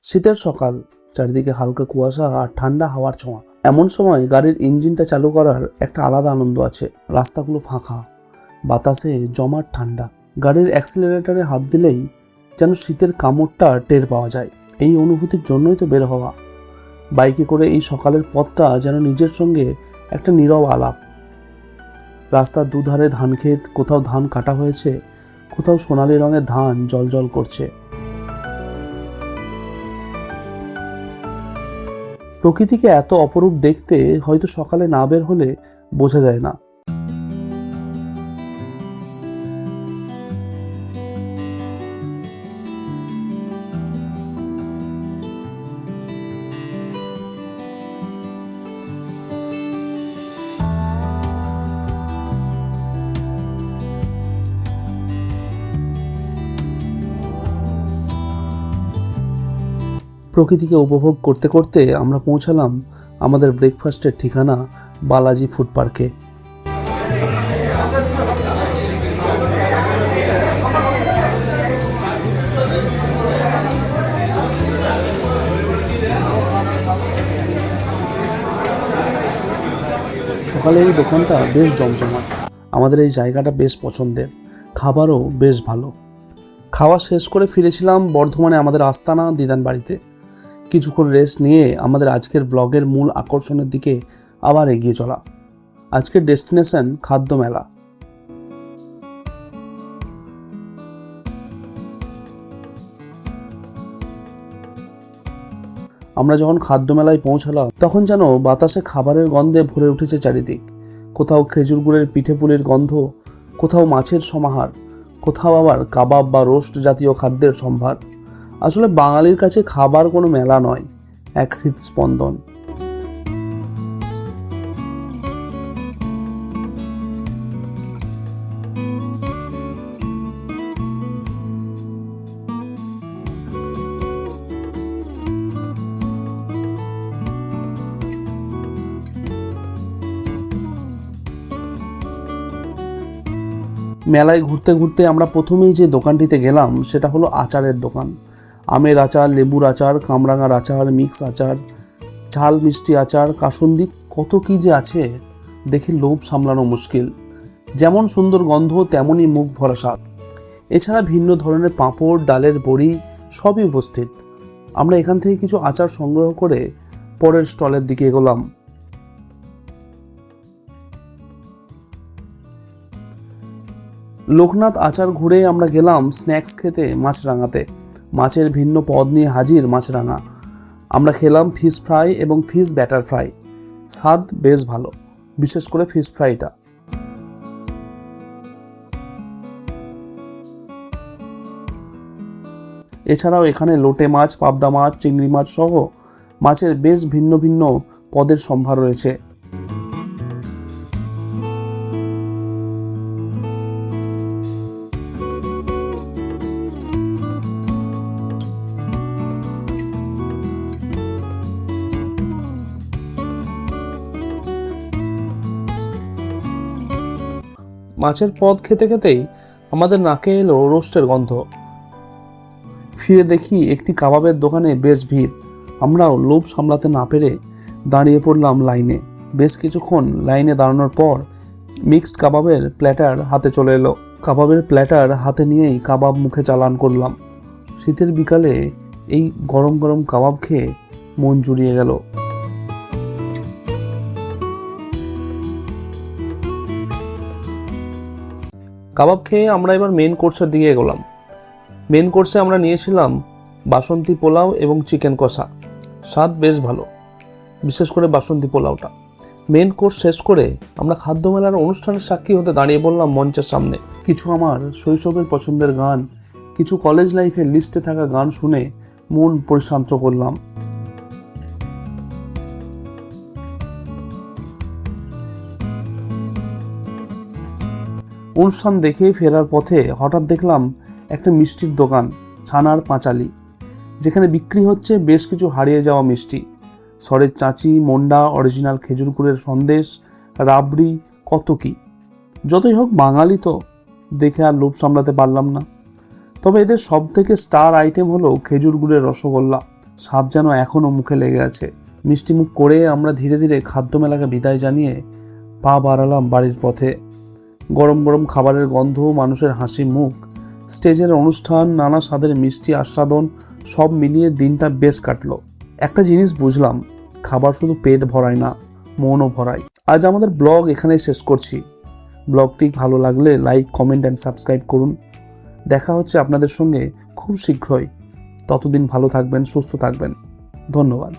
শীতের সকাল, চারিদিকে হালকা কুয়াশা আর ঠান্ডা হাওয়ার ছোঁয়া। এমন সময় গাড়ির ইঞ্জিনটা চালু করার একটা আলাদা আনন্দ আছে। রাস্তাগুলো ফাঁকা, বাতাসে জমাট ঠান্ডা। গাড়ির অ্যাক্সিলারেটরে হাত দিলেই যেন শীতের কামড়টা টের পাওয়া যায়। এই অনুভূতির জন্যই তো বের হওয়া। বাইকে করে এই সকালের পথটা যেন নিজের সঙ্গে একটা নীরব আলাপ। রাস্তার দুধারে ধান ক্ষেত, কোথাও ধান কাটা হয়েছে, কোথাও সোনালি রঙের ধান জ্বলজ্বল করছে। প্রকৃতিকে এত অপরূপ দেখতে হয়তো সকালে না বের হলে বোঝা যায় না। প্রকৃতিকে উপভোগ করতে করতে আমরা পৌঁছালাম আমাদের ব্রেকফাস্টের ঠিকানা বালাজি ফুড পার্কে। সকালে এই দোকানটা বেশ জমজমাট। আমাদের এই জায়গাটা বেশ পছন্দের, খাবারও বেশ ভালো। খাওয়া শেষ করে ফিরেছিলাম বর্ধমানে আমাদের আস্তানা দিদান বাড়িতে। কিছুক্ষণ রেস্ট নিয়ে আমাদের আজকের ব্লগের মূল আকর্ষণের দিকে আবার এগিয়ে চলা। আজকের ডেস্টিনেশন খাদ্য মেলা। আমরা যখন খাদ্য মেলায় পৌঁছালাম তখন যেন বাতাসে খাবারের গন্ধে ভরে উঠেছে চারিদিক। কোথাও খেজুর গুড়ের পিঠে পুলির গন্ধ, কোথাও মাছের সমাহার, কোথাও আবার কাবাব বা রোস্ট জাতীয় খাদ্যের সম্ভার। আসলে বাঙালির কাছে খাবার কোনো মেলা নয়, এক হৃদস্পন্দন। মেলায় ঘুরতে ঘুরতে আমরা প্রথমেই যে দোকানটিতে গেলাম সেটা হলো আচারের দোকান। আমের আচার, লেবুর আচার, কামরাঙার আচার, মিক্স আচার, ঝাল মিষ্টি আচার, কাসুন্দি, কত কি যে আছে দেখে লোভ সামলানো মুশকিল। যেমন সুন্দর গন্ধ তেমনই মুখ ভরা স্বাদ। এছাড়া ভিন্ন ধরনের পাঁপড়, ডালের বড়ি সবই উপস্থিত। আমরা এখান থেকে কিছু আচার সংগ্রহ করে পরের স্টলের দিকে এগোলাম। লোকনাথ আচার ঘুরে আমরা গেলাম স্ন্যাক্স খেতে মাছরাঙাতে। মাছের ভিন্ন পদ নিয়ে হাজির মাছরাঙা। আমরা খেলাম ফিশ ফ্রাই এবং ফিশ ব্যাটার ফ্রাই। স্বাদ বেশ ভালো, বিশেষ করে ফিশ ফ্রাইটা। এছাড়াও এখানে লোটে মাছ, পাবদা মাছ, চিংড়ি মাছ সহ মাছের বেশ ভিন্ন ভিন্ন পদের সম্ভার রয়েছে। মাছের পদ খেতে খেতেই আমাদের নাকে এলো রোস্টের গন্ধ। ফিরে দেখি একটি কাবাবের দোকানে বেশ ভিড়। আমরাও লোভ সামলাতে না পেরে দাঁড়িয়ে পড়লাম লাইনে। বেশ কিছুক্ষণ লাইনে দাঁড়ানোর পর মিক্সড কাবাবের প্ল্যাটার হাতে চলে এলো। কাবাবের প্ল্যাটার হাতে নিয়েই কাবাব মুখে চালান করলাম। শীতের বিকালে এই গরম গরম কাবাব খেয়ে মন জুড়িয়ে গেল। কাবাব খেয়ে আমরা এবার মেন কোর্সের দিকে এগোলাম। মেন কোর্সে আমরা নিয়েছিলাম বাসন্তী পোলাও এবং চিকেন কষা। স্বাদ বেশ ভালো, বিশেষ করে বাসন্তী পোলাওটা। মেন কোর্স শেষ করে আমরা খাদ্য মেলার অনুষ্ঠানের সাক্ষী হতে দাঁড়িয়ে পড়লাম মঞ্চের সামনে। কিছু আমার শৈশবের পছন্দের গান, কিছু কলেজ লাইফের লিস্টে থাকা গান শুনে মন পরিশান্ত করলাম। অনুষ্ঠান দেখে ফেরার পথে হঠাৎ দেখলাম একটা মিষ্টির দোকান, ছানার পাঁচালি, যেখানে বিক্রি হচ্ছে বেশ কিছু হারিয়ে যাওয়া মিষ্টি। সরের চাঁচি, মন্ডা, অরিজিনাল খেজুর গুড়ের সন্দেশ, রাবড়ি, কত কি। যতই হোক বাঙালি তো, দেখে আর লোভ সামলাতে পারলাম না। তবে এদের সব থেকে স্টার আইটেম হলো খেজুর গুড়ের রসগোল্লা। স্বাদ যেন এখনও মুখে লেগে আছে। মিষ্টিমুখ করে আমরা ধীরে ধীরে খাদ্য মেলাকে বিদায় জানিয়ে পা বাড়ালাম বাড়ির পথে। গরম গরম খাবারের গন্ধ, মানুষের হাসি মুখ, স্টেজের অনুষ্ঠান, নানা স্বাদের মিষ্টি আস্বাদন, সব মিলিয়ে দিনটা বেশ কাটলো। একটা জিনিস বুঝলাম, খাবার শুধু পেট ভরায় না, মনও ভরায়। আজ আমাদের ব্লগ এখানেই শেষ করছি। ব্লগটি ভালো লাগলে লাইক, কমেন্ট অ্যান্ড সাবস্ক্রাইব করুন। দেখা হচ্ছে আপনাদের সঙ্গে খুব শীঘ্রই। ততদিন ভালো থাকবেন, সুস্থ থাকবেন। ধন্যবাদ।